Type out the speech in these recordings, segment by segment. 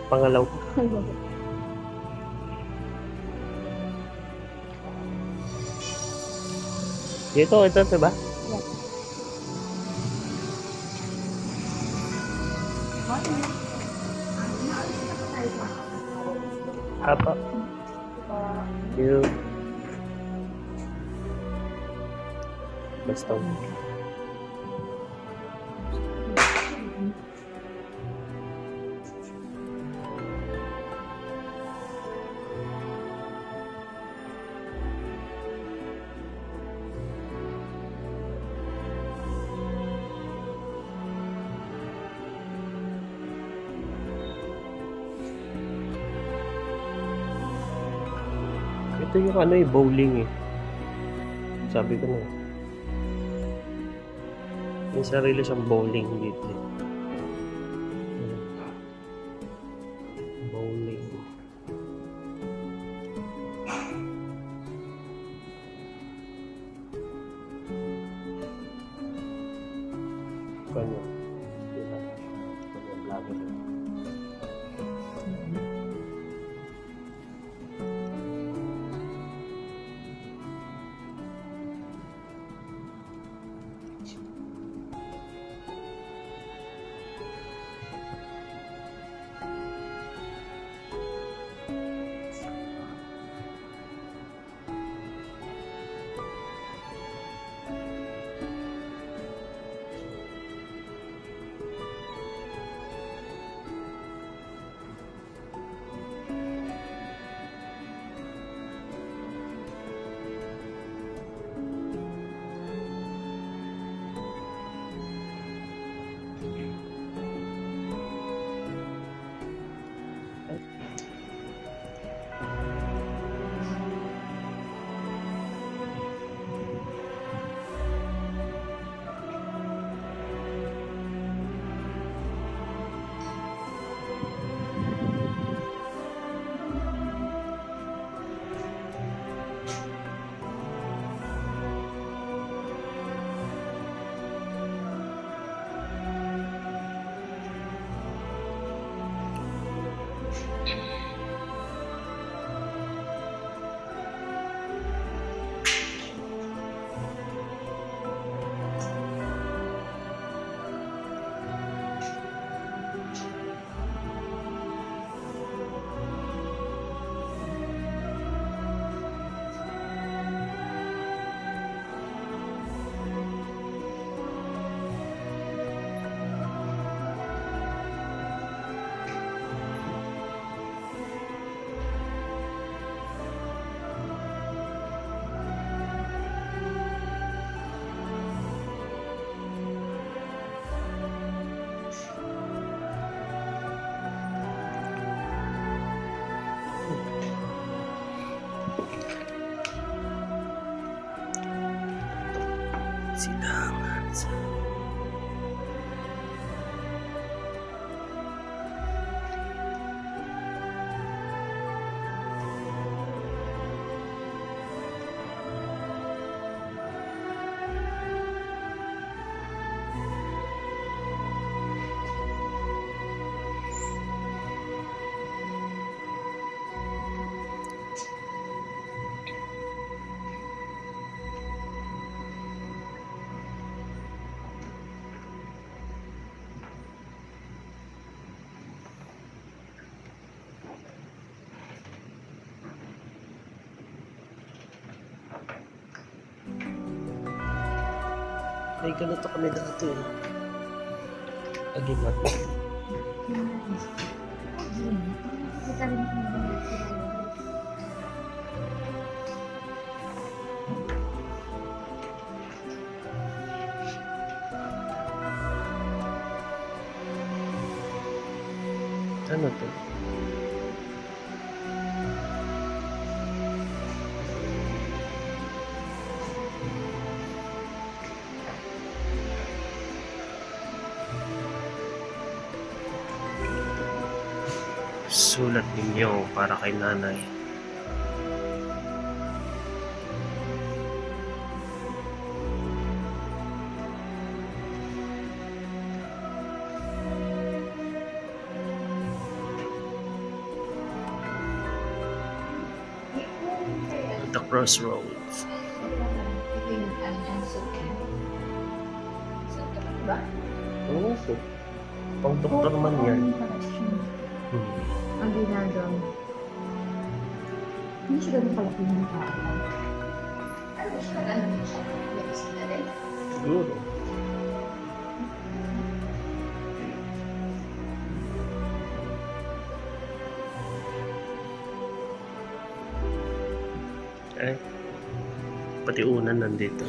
Pangalaw. Dito, ito, diba? Apa? Yun. Basta. Ito yung ano bowling eh. Sabi ko na. May sarili siyang bowling dito eh. Bowling. Kanya. Kanya vlogger. Silangan sa ay ganito kami dati eh. Agimat. Ano to? Sulat ninyo para kay nanay. Crossroads. Ito yung ano niya, suki. Suki ba? Oo, so. Pang doktor man yan. Ang ginagawa. Hindi siya ganun kalaki ng tao. Ano ba siya? Ano ba siya? Medicine na rin? Siguro. Ay, pati unan nandito.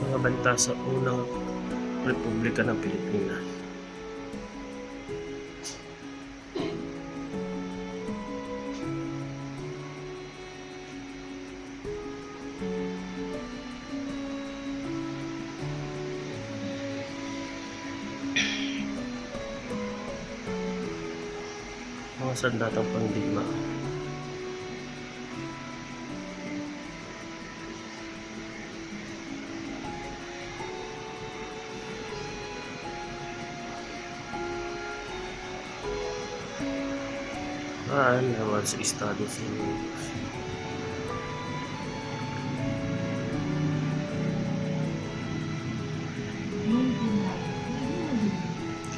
Mga banta sa unang Republika ng Pilipinas. Mga sandatang pandigma. Naman sa Estados Unidos.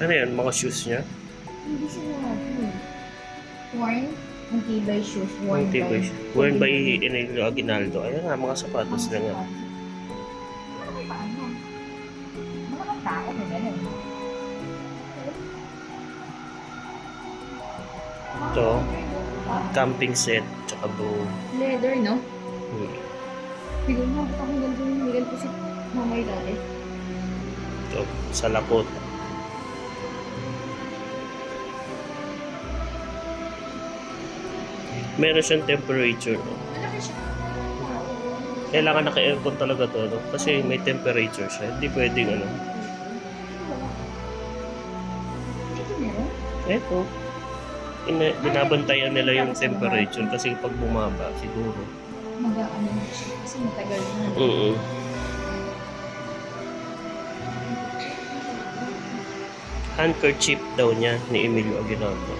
Ano yan? Mga shoes niya? Hindi siya worn. Antibay shoes. Worn by Enelio Aguinaldo. Ayan nga, mga sapatos na nga. Mga tao na ganun. Ito, camping set, tsaka bow. Leather, no? Bigyan mo ako kung ganito yung bigyan ko si mamay dati. Ito, salapot. Meron siyang temperature, no? Malaki siya. Kailangan naka-aircon talaga to, no? Kasi may temperature siya. Hindi pwedeng, ano. Ito meron? Ito. Binabantayan nila yung temperature kasi pag bumaba, siguro. Mag-ano na siya kasi matagal na. Handkerchief daw niya ni Emilio Aguinaldo.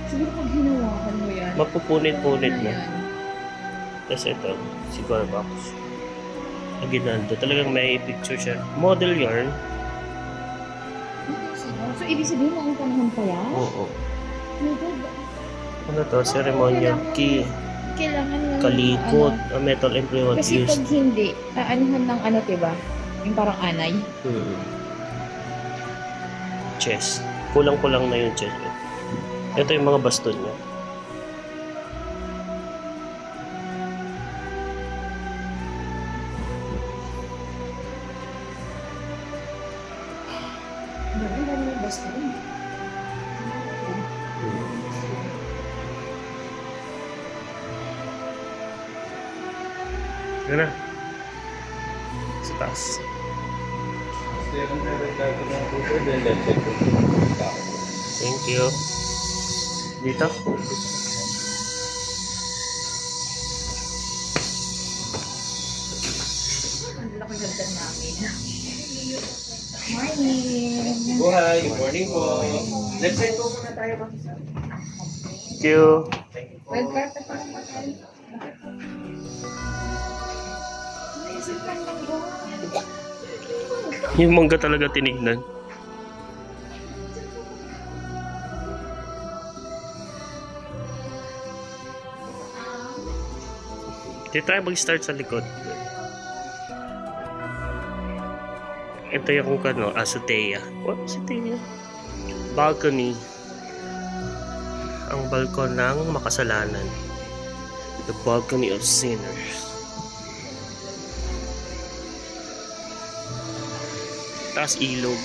Siguro pag hinawakan mo yan. Mapupunit-punit na. Tapos ito, si Garbox. Aguinaldo. Talagang may picture siya. Model yarn. So, ibig sabihin na ang panahon pa yan? Oo. My God. Ano to? Ceremonial key. Kailangan lang Kalikot. ano. Metal implement Kasi used. pag hindi, aanuhan ng ano, diba? Yung parang anay. Chest. Kulang-kulang na yung chest. Ito yung mga baston niya. Dami yung basta rin. Yan na. Sa taas. Thank you. Dito? Ang laki ganda namin. Morning! Buhay! Good morning po! Left side po muna tayo ba? Thank you! Red carpet pa naman tayo. Naisip lang lang ba? Yung mangga talaga tinignan. Dito tayo mag-start sa likod. Ito yung kano, azotea. What? Azotea? Balcony. Ang balkon ng makasalanan. The balcony of sinners. Taas ilog.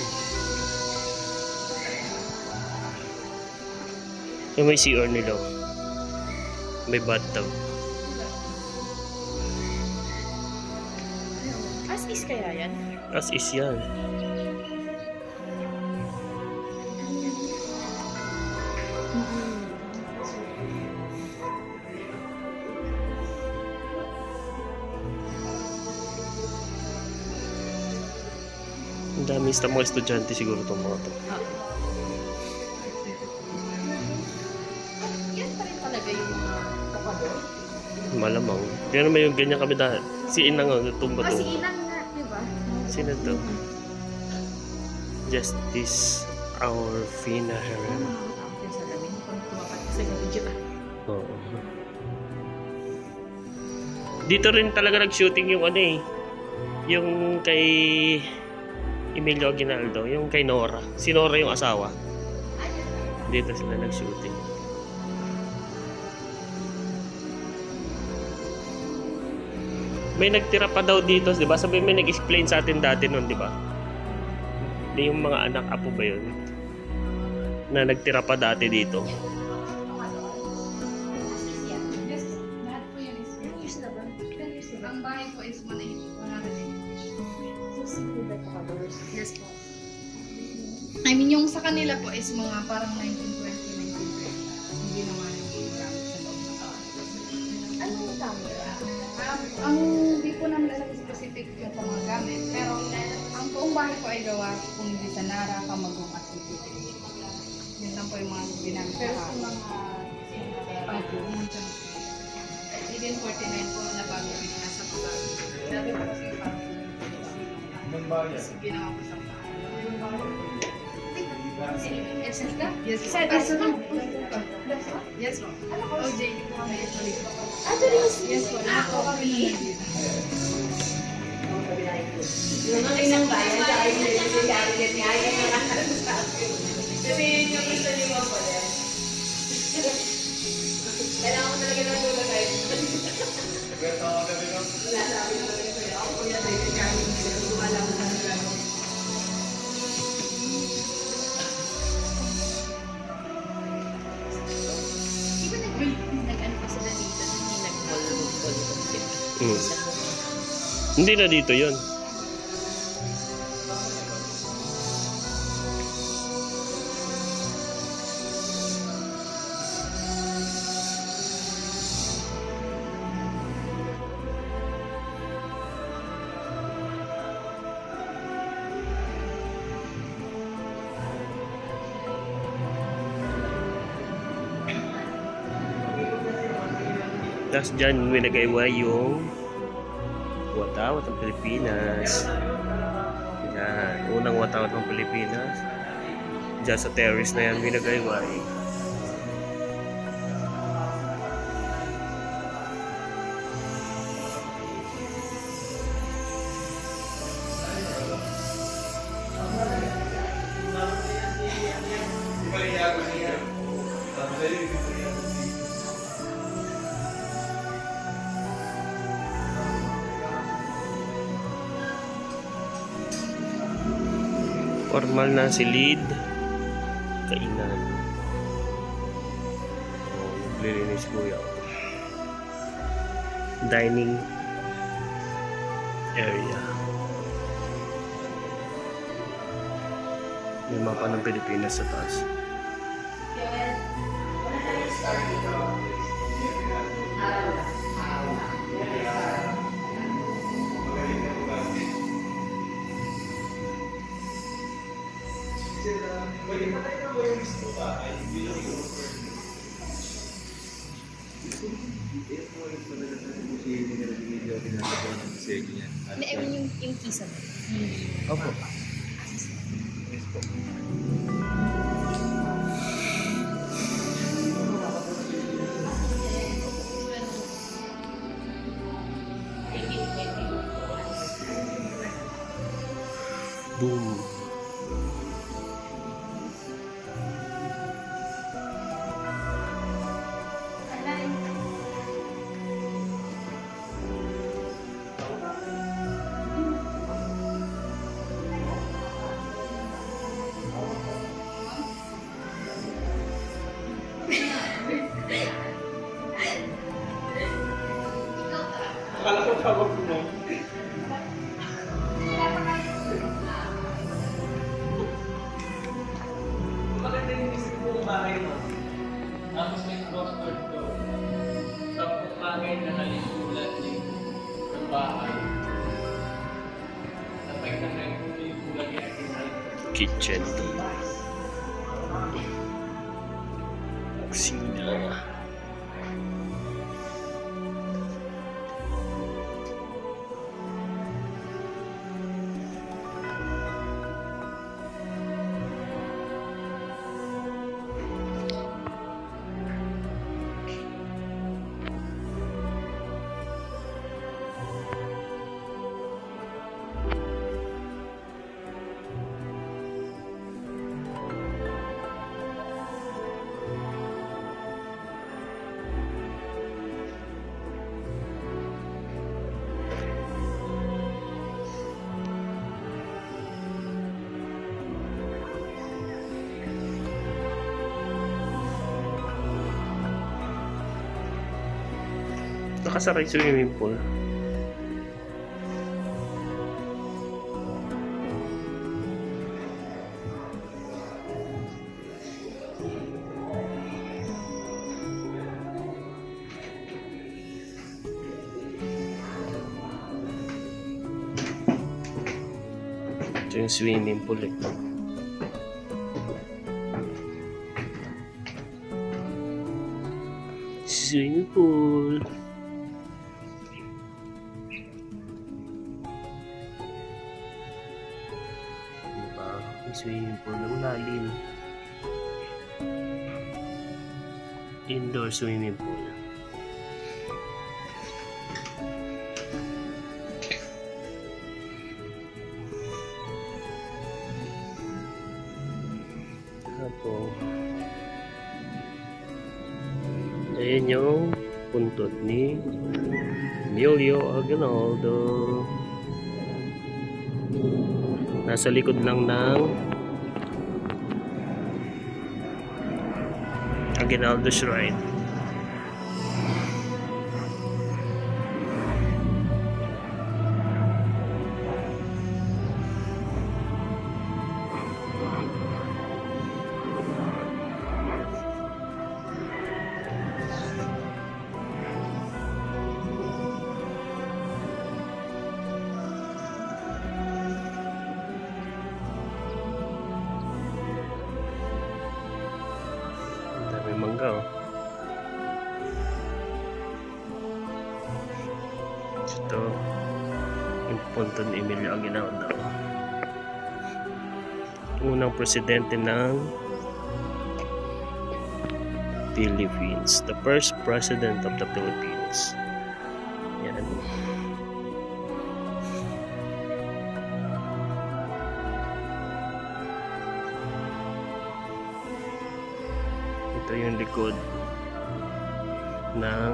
Yung may CR nila. May bathtub. As is kaya yan? As is yan. Ang dami sa mga estudyante siguro itong mga to. Yan pa rin talaga yung mga kapador. Malamang. Pero may yung ganyan kami dahil. Si Inang ang tumba to. Kasi inang nga, di ba? Sino to? Justice our Fina Herrera. Sa gabi, kung tumapat sa gabi kita. Oo. Dito rin talaga nag-shooting yung ano eh. Yung kay Emilio Aguinaldo. Yung kay Nora. Si Nora yung asawa. Dito sila nag-shooting. May nagtira pa daw dito, di ba? Sabi may nag-explain sa atin dati nun, di ba? Yung mga anak, apo ba yun? Na nagtira pa dati dito. Lahat po yan is 10 years na ba? 10 years na ba? Ang bahay po is 180. So, simple ba kapadors? Yes po. I mean, yung sa kanila po is mga parang 1920, 1930. Hindi naman yung gamit sa loob ng taon. Ano yung gamit? Ang hindi po namin alam specific yung sa mga gamit, pero ang buong bahay po ay gawa kung hindi sa Nara, Kamagong at Titi. Yun lang po yung mga ginamit. Pero sa mga pag-room, even 49 po na bago rin nasa mga dati po kasi parang kasi ginawa ko sa essence ka? Yes, sir. Yes, po. OJ, hindi po kami actually. Yes, po. Lahat po kami nandito. Lumaki ng bayan, saka yung nagsigarit niya, yung mga kasi yun yung gusto niyo mo po din. Kailangan ko talaga ng tulog kayo. Wala, sabi ko talaga sa'yo. Ako po yan, nagsigarit niya. Wala ko na talaga. Nag-ano pa sila dito, hindi nag-ball. Hindi na dito yun. Tapos dyan winagaywa yung watawat ng Pilipinas. Yan, unang watawat ng Pilipinas. Dyan sa terrace na yan winagaywa. Formal na si lead. Kainan. Oh, naglilinis kuya. Dining area. May mapa ng Pilipinas sa taas. Hindi, I mean yung kisa mo. Opo. Boom. Akala ko tawag mo. bahay mo. Tapos may crossword to. 10 bagay na nalisulat ng bahay. Sabay na nalisulat yung Kitchen. Kusina. Nakasara yung swimming pool. Ito yung swimming pool eh. Swimming pool. Swimming pool ng lalim. Indoor swimming pool. Tapos ayan yung puntod ni Emilio Aguinaldo. Nasa likod lang ng Aguinaldo Shrine. May mangga oh. Ito yung punto ni Emilio Aguinaldo, unang presidente ng Philippines, the first president of the Philippines. Yan. Ito yung likod ng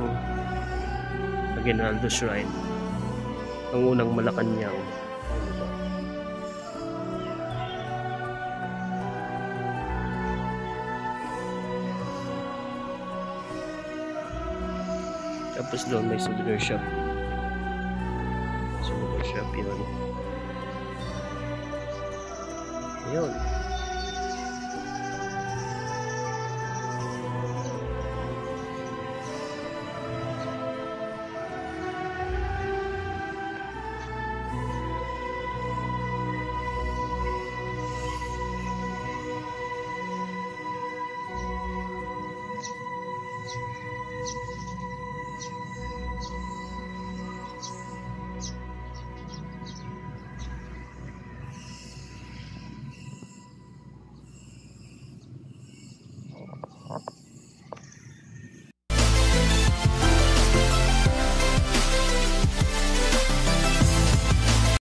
Aguinaldo Shrine, ang unang Malacanang. Tapos doon may souvenir shop. Souvenir shop yun. Yun.